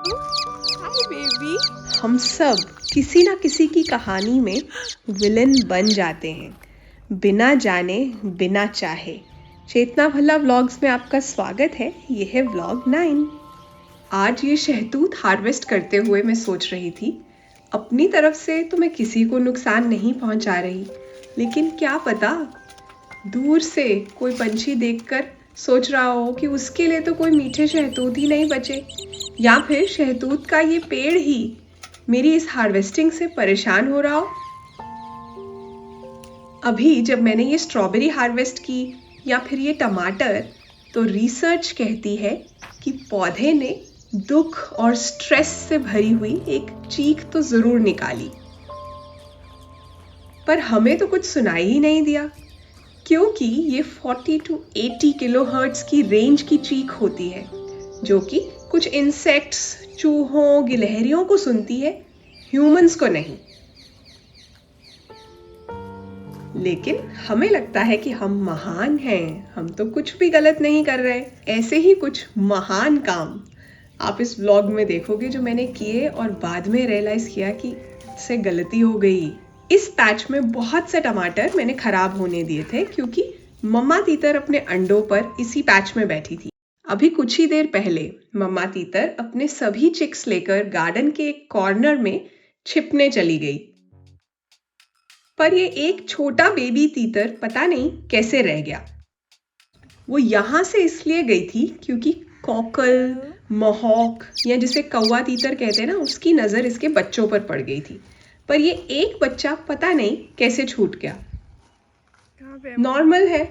Hi baby. हम सब किसी ना किसी की कहानी में विलन बन जाते हैं, बिना जाने बिना चाहे। चेतना भल्ला व्लॉग्स में आपका स्वागत है। ये है व्लॉग 9। आज ये शहतूत हार्वेस्ट करते हुए मैं सोच रही थी, अपनी तरफ से तो मैं किसी को नुकसान नहीं पहुंचा रही, लेकिन क्या पता दूर से कोई पंछी देखकर सोच रहा हो कि उसके लिए तो कोई मीठे शहतूत ही नहीं बचे, या फिर शहतूत का ये पेड़ ही मेरी इस हार्वेस्टिंग से परेशान हो रहा हो। अभी जब मैंने ये स्ट्रॉबेरी हार्वेस्ट की या फिर ये टमाटर, तो रिसर्च कहती है कि पौधे ने दुख और स्ट्रेस से भरी हुई एक चीख तो जरूर निकाली, पर हमें तो कुछ सुनाई ही नहीं दिया, क्योंकि ये 40 to 80 किलोहर्ट्ज की रेंज की चीख होती है, जो कि कुछ इंसेक्ट्स, चूहों, गिलहरियों को सुनती है, ह्यूमंस को नहीं। लेकिन हमें लगता है कि हम महान हैं, हम तो कुछ भी गलत नहीं कर रहे। ऐसे ही कुछ महान काम आप इस व्लॉग में देखोगे जो मैंने किए और बाद में रियलाइज किया कि इससे गलती हो गई। इस पैच में बहुत से टमाटर मैंने खराब होने दिए थे, क्योंकि मम्मा तीतर अपने अंडों पर इसी पैच में बैठी थी। अभी कुछ ही देर पहले मम्मा तीतर अपने सभी चिक्स लेकर गार्डन के एक कॉर्नर में छिपने चली गई, पर ये एक छोटा बेबी तीतर पता नहीं कैसे रह गया। वो यहाँ से इसलिए गई थी क्योंकि कॉकल, महॉक या जिसे कौवा तीतर कहते हैं ना, उसकी नजर इसके बच्चों पर पड़ गई थी, पर ये एक बच्चा पता नहीं कैसे छूट गया। नॉर्मल है,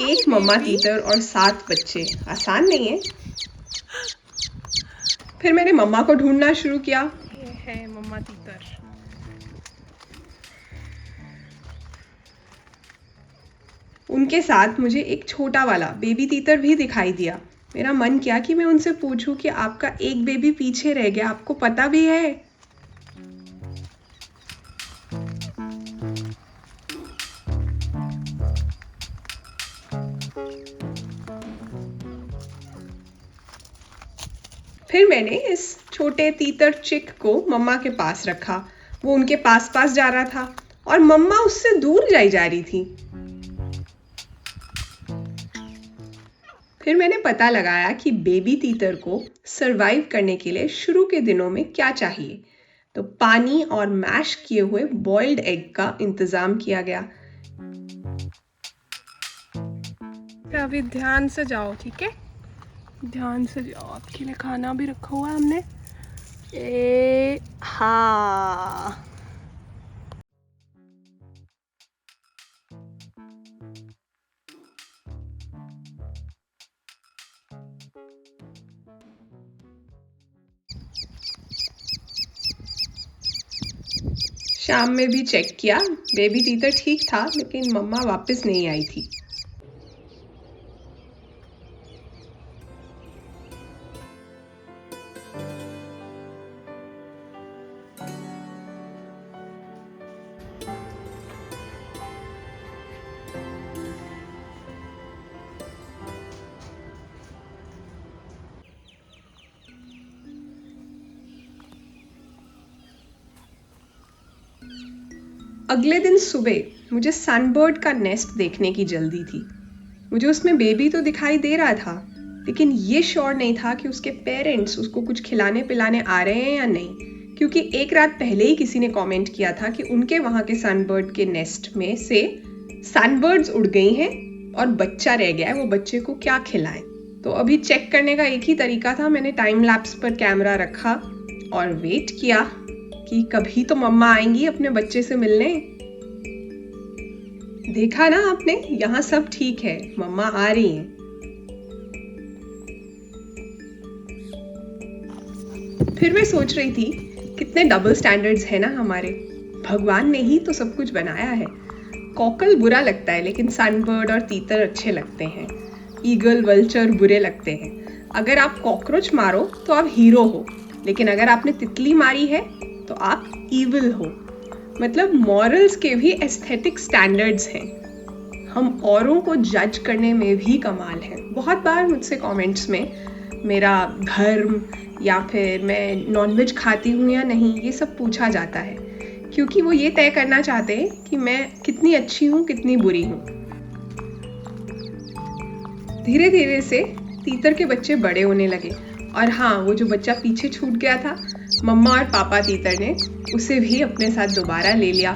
एक मम्मा तीतर और 7 बच्चे आसान नहीं है। फिर मैंने मम्मा को ढूंढना शुरू किया। ये है मम्मा तीतर। उनके साथ मुझे एक छोटा वाला बेबी तीतर भी दिखाई दिया। मेरा मन किया कि मैं उनसे पूछूं कि आपका एक बेबी पीछे रह गया, आपको पता भी है? फिर मैंने इस छोटे तीतर चिक को मम्मा के पास रखा। वो उनके पास पास जा रहा था और मम्मा उससे दूर जाई जा रही थी। फिर मैंने पता लगाया कि बेबी तीतर को सरवाइव करने के लिए शुरू के दिनों में क्या चाहिए, तो पानी और मैश किए हुए बॉइल्ड एग का इंतजाम किया गया। अभी ध्यान से जाओ, ठीक है? ध्यान से जाओ, आपके लिए खाना भी रखा हुआ है हमने। हाँ, शाम में भी चेक किया, बेबी तीतर ठीक था, लेकिन मम्मा वापस नहीं आई थी। अगले दिन सुबह मुझे सनबर्ड का नेस्ट देखने की जल्दी थी। मुझे उसमें बेबी तो दिखाई दे रहा था, लेकिन ये श्योर नहीं था कि उसके पेरेंट्स उसको कुछ खिलाने पिलाने आ रहे हैं या नहीं, क्योंकि एक रात पहले ही किसी ने कमेंट किया था कि उनके वहाँ के सनबर्ड के नेस्ट में से सनबर्ड्स उड़ गई हैं और बच्चा रह गया है, वो बच्चे को क्या खिलाएं। तो अभी चेक करने का एक ही तरीका था, मैंने टाइम लैप्स पर कैमरा रखा और वेट किया कि कभी तो मम्मा आएंगी अपने बच्चे से मिलने। देखा ना आपने, यहाँ सब ठीक है, मम्मा आ रही हैं। फिर मैं सोच रही थी कितने डबल स्टैंडर्ड्स है ना हमारे। भगवान ने ही तो सब कुछ बनाया है। कॉकल बुरा लगता है, लेकिन सनबर्ड और तीतर अच्छे लगते हैं। ईगल, वल्चर बुरे लगते हैं। अगर आप कॉकरोच मारो तो आप हीरो हो, लेकिन अगर आपने तितली मारी है तो आप इविल हो। मतलब मॉरल्स के भी एस्थेटिक स्टैंडर्ड्स हैं। हम औरों को जज करने में भी कमाल है। बहुत बार मुझसे कमेंट्स में मेरा धर्म या फिर मैं नॉनवेज खाती हूँ या नहीं, ये सब पूछा जाता है, क्योंकि वो ये तय करना चाहते हैं कि मैं कितनी अच्छी हूँ, कितनी बुरी हूँ। धीरे धीरे से तीतर के बच्चे बड़े होने लगे, और हाँ, वो जो बच्चा पीछे छूट गया था, मम्मा और पापा तीतर ने उसे भी अपने साथ दोबारा ले लिया।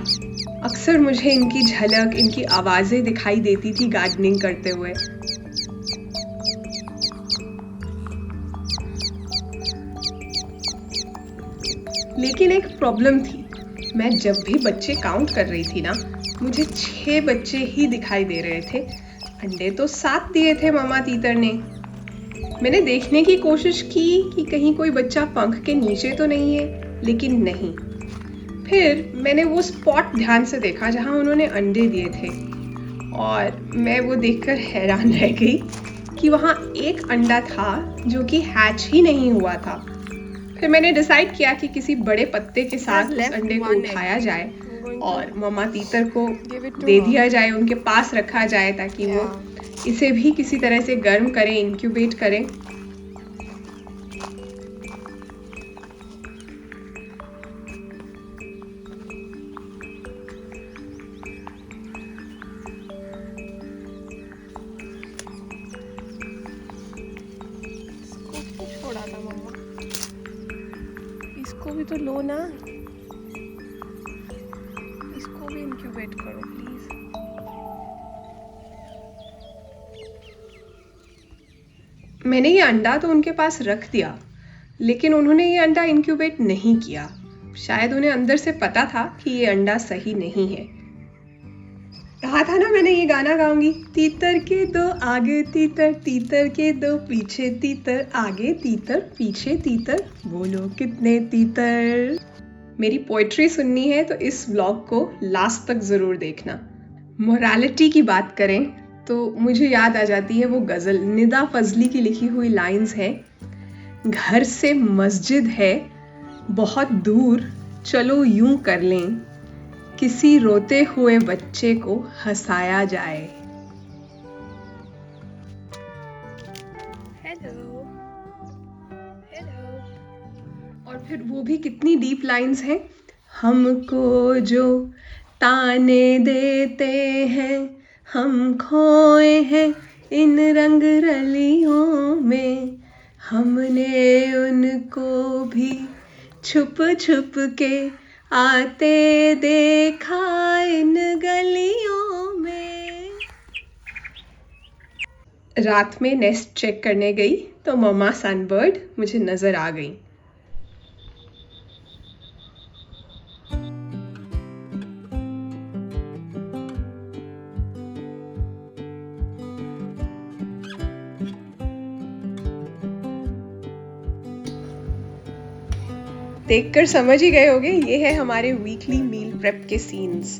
अक्सर मुझे इनकी झलक, इनकी आवाज़ें दिखाई देती थी गार्डनिंग करते हुए। लेकिन एक प्रॉब्लम थी, मैं जब भी बच्चे काउंट कर रही थी ना, मुझे 6 बच्चे ही दिखाई दे रहे थे। अंडे तो 7 दिए थे मम्मा तीतर ने। मैंने देखने की कोशिश की कि कहीं कोई बच्चा पंख के नीचे तो नहीं है, लेकिन नहीं। फिर मैंने वो स्पॉट ध्यान से देखा जहां उन्होंने अंडे दिए थे, और मैं वो देखकर हैरान रह गई कि वहां एक अंडा था जो कि हैच ही नहीं हुआ था। फिर मैंने डिसाइड किया कि किसी बड़े पत्ते के साथ उस अंडे को उठाया जाए और मम्मा तीतर को दे दिया जाए, उनके पास रखा जाए, ताकि वो इसे भी किसी तरह से गर्म करें, इंक्यूबेट करें। छोड़ा था मम्मा, इसको भी तो लो ना, इसको भी इंक्यूबेट करो प्लीज। मैंने ये अंडा तो उनके पास रख दिया, लेकिन उन्होंने ये अंडा इंक्यूबेट नहीं किया। शायद उन्हें अंदर से पता था कि ये अंडा सही नहीं है। कहा था ना मैंने ये गाना गाऊंगी, तीतर के दो आगे तीतर, तीतर के दो पीछे तीतर, आगे तीतर पीछे तीतर, बोलो कितने तीतर। मेरी पोएट्री सुननी है तो इस व्लॉग को लास्ट तक ज़रूर देखना। मोरालिटी की बात करें तो मुझे याद आ जाती है वो गज़ल, निदा फजली की लिखी हुई लाइंस हैं। घर से मस्जिद है बहुत दूर, चलो यूं कर लें, किसी रोते हुए बच्चे को हंसाया जाए। Hello hello. और फिर वो भी कितनी डीप लाइंस हैं। हमको जो ताने देते हैं, हम खोए हैं इन रंग रलियों में, हमने उनको भी छुप छुप के आते देखा इन गलियों में। रात में नेस्ट चेक करने गई तो मम्मा सनबर्ड मुझे नजर आ गई। देखकर समझ ही गए होंगे, ये है हमारे वीकली मील प्रेप के सीन्स।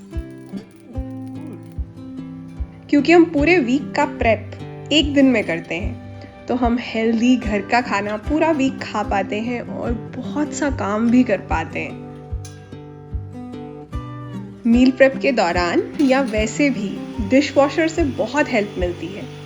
क्योंकि हम पूरे वीक का प्रेप एक दिन में करते हैं, तो हम हेल्दी घर का खाना पूरा वीक खा पाते हैं और बहुत सा काम भी कर पाते हैं। मील प्रेप के दौरान या वैसे भी डिश वॉशर से बहुत हेल्प मिलती है।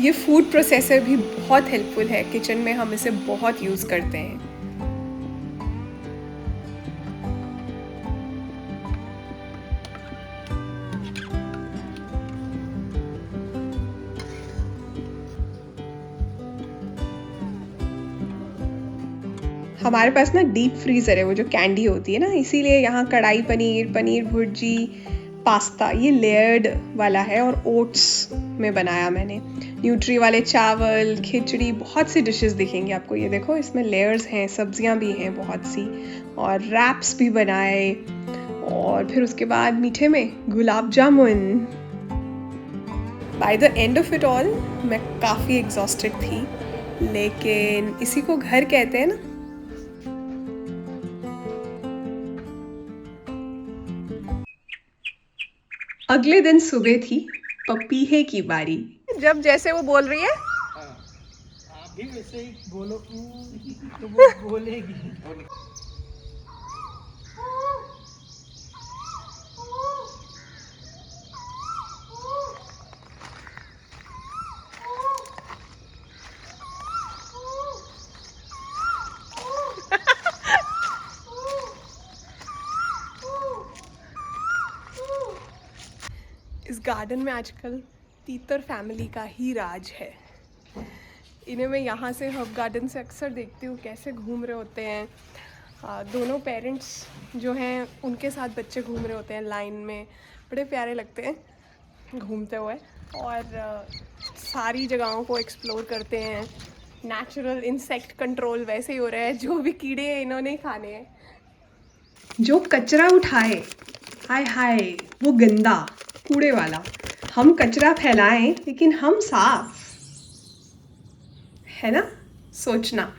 ये फूड प्रोसेसर भी बहुत हेल्पफुल है, किचन में हम इसे बहुत यूज़ करते हैं। हमारे पास ना डीप फ्रीज़र है, वो जो कैंडी होती है ना, इसीलिए यहाँ कढ़ाई पनीर, पनीर भुर्जी, पास्ता ये लेयर्ड वाला है और ओट्स में बनाया मैंने। न्यूट्री वाले चावल, खिचड़ी, बहुत सी डिशेस दिखेंगी आपको। ये देखो, इसमें लेयर्स हैं, सब्जियां भी हैं बहुत सी, और रैप्स भी बनाए। और फिर उसके बाद मीठे में gulab jamun. By the end of it all मैं काफ़ी एग्जॉस्टेड थी, लेकिन इसी को घर कहते हैं ना। अगले दिन सुबह थी पपीहे की बारी। जब जैसे वो बोल रही है आप भी वैसे ही बोलो तो वो बोलेगी। इस गार्डन में आजकल तीतर फैमिली का ही राज है। इन्हें मैं यहाँ से हब गार्डन से अक्सर देखती हूँ कैसे घूम रहे होते हैं। दोनों पेरेंट्स जो हैं उनके साथ बच्चे घूम रहे होते हैं लाइन में, बड़े प्यारे लगते हैं घूमते हुए और सारी जगहों को एक्सप्लोर करते हैं। नेचुरल इंसेक्ट कंट्रोल वैसे ही हो रहा है, जो भी कीड़े हैं इन्होंने ही खाने हैं। जो कचरा उठाए, हाय हाय वो गंदा कूड़े वाला। हम कचरा फैलाएं लेकिन हम साफ, है ना? सोचना।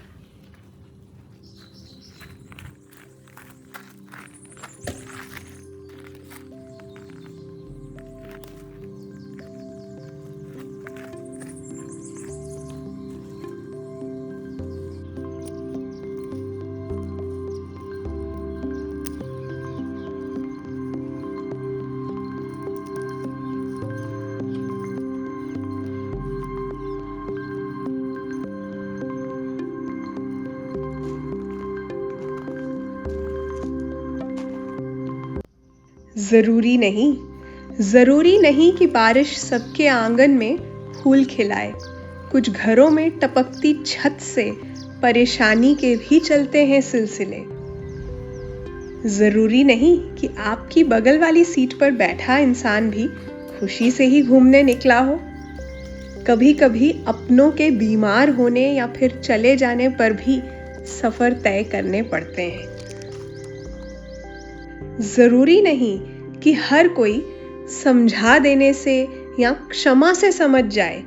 जरूरी नहीं कि बारिश सबके आंगन में फूल खिलाए। कुछ घरों में टपकती छत से परेशानी के भी चलते हैं सिलसिले। जरूरी नहीं कि आपकी बगल वाली सीट पर बैठा इंसान भी खुशी से ही घूमने निकला हो। कभी कभी अपनों के बीमार होने या फिर चले जाने पर भी सफर तय करने पड़ते हैं। जरूरी नहीं कि हर कोई समझा देने से या क्षमा से समझ जाए।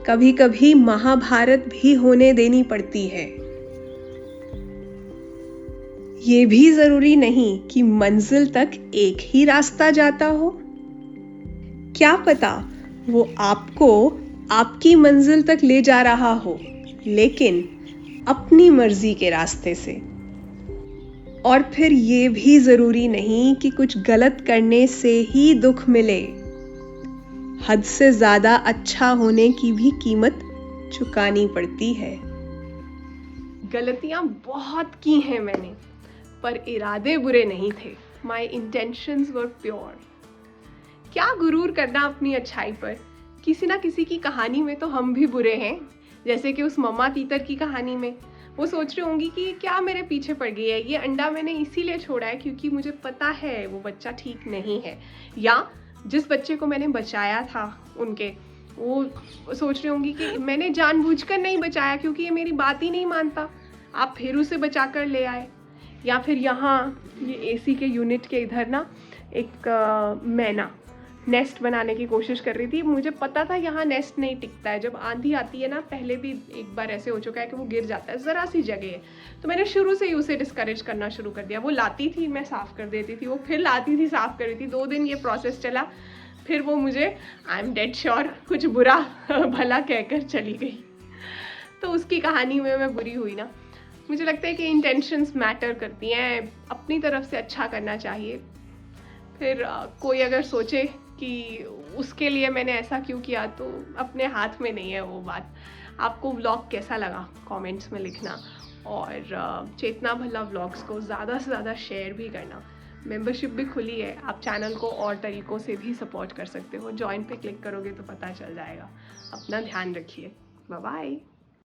कभी कभी महाभारत भी होने देनी पड़ती है। ये भी जरूरी नहीं कि मंजिल तक एक ही रास्ता जाता हो। क्या पता वो आपको आपकी मंजिल तक ले जा रहा हो, लेकिन अपनी मर्जी के रास्ते से। और फिर ये भी जरूरी नहीं कि कुछ गलत करने से ही दुख मिले। हद से ज्यादा अच्छा होने की भी कीमत चुकानी पड़ती है। गलतियां बहुत की हैं मैंने, पर इरादे बुरे नहीं थे। माई इंटेंशंस वर प्योर। क्या गुरूर करना अपनी अच्छाई पर। किसी ना किसी की कहानी में तो हम भी बुरे हैं, जैसे कि उस मम्मा तीतर की कहानी में। वो सोच रही होंगी कि क्या मेरे पीछे पड़ गई है, ये अंडा मैंने इसीलिए छोड़ा है क्योंकि मुझे पता है वो बच्चा ठीक नहीं है। या जिस बच्चे को मैंने बचाया था उनके, वो सोच रही होंगी कि मैंने जानबूझकर नहीं बचाया क्योंकि ये मेरी बात ही नहीं मानता, आप फिर उसे बचा कर ले आए। या फिर यहाँ ये एसी के यूनिट के इधर ना एक मैना नेस्ट बनाने की कोशिश कर रही थी। मुझे पता था यहाँ नेस्ट नहीं टिकता है, जब आंधी आती है ना, पहले भी एक बार ऐसे हो चुका है कि वो गिर जाता है, ज़रा सी जगह है। तो मैंने शुरू से ही उसे डिस्करेज करना शुरू कर दिया। वो लाती थी, मैं साफ़ कर देती थी, वो फिर लाती थी, साफ़ कर देती थी। 2 दिन ये प्रोसेस चला, फिर वो मुझे आई एम डेड श्योर कुछ बुरा भला कहकर चली गई। तो उसकी कहानी में मैं बुरी हुई ना। मुझे लगता है कि इंटेंशंस मैटर करती हैं, अपनी तरफ से अच्छा करना चाहिए। फिर कोई अगर सोचे कि उसके लिए मैंने ऐसा क्यों किया, तो अपने हाथ में नहीं है वो बात। आपको व्लॉग कैसा लगा कमेंट्स में लिखना, और चेतना भल्ला व्लॉग्स को ज़्यादा से ज़्यादा शेयर भी करना। मेंबरशिप भी खुली है, आप चैनल को और तरीक़ों से भी सपोर्ट कर सकते हो। जॉइन पे क्लिक करोगे तो पता चल जाएगा। अपना ध्यान रखिए। Bye bye.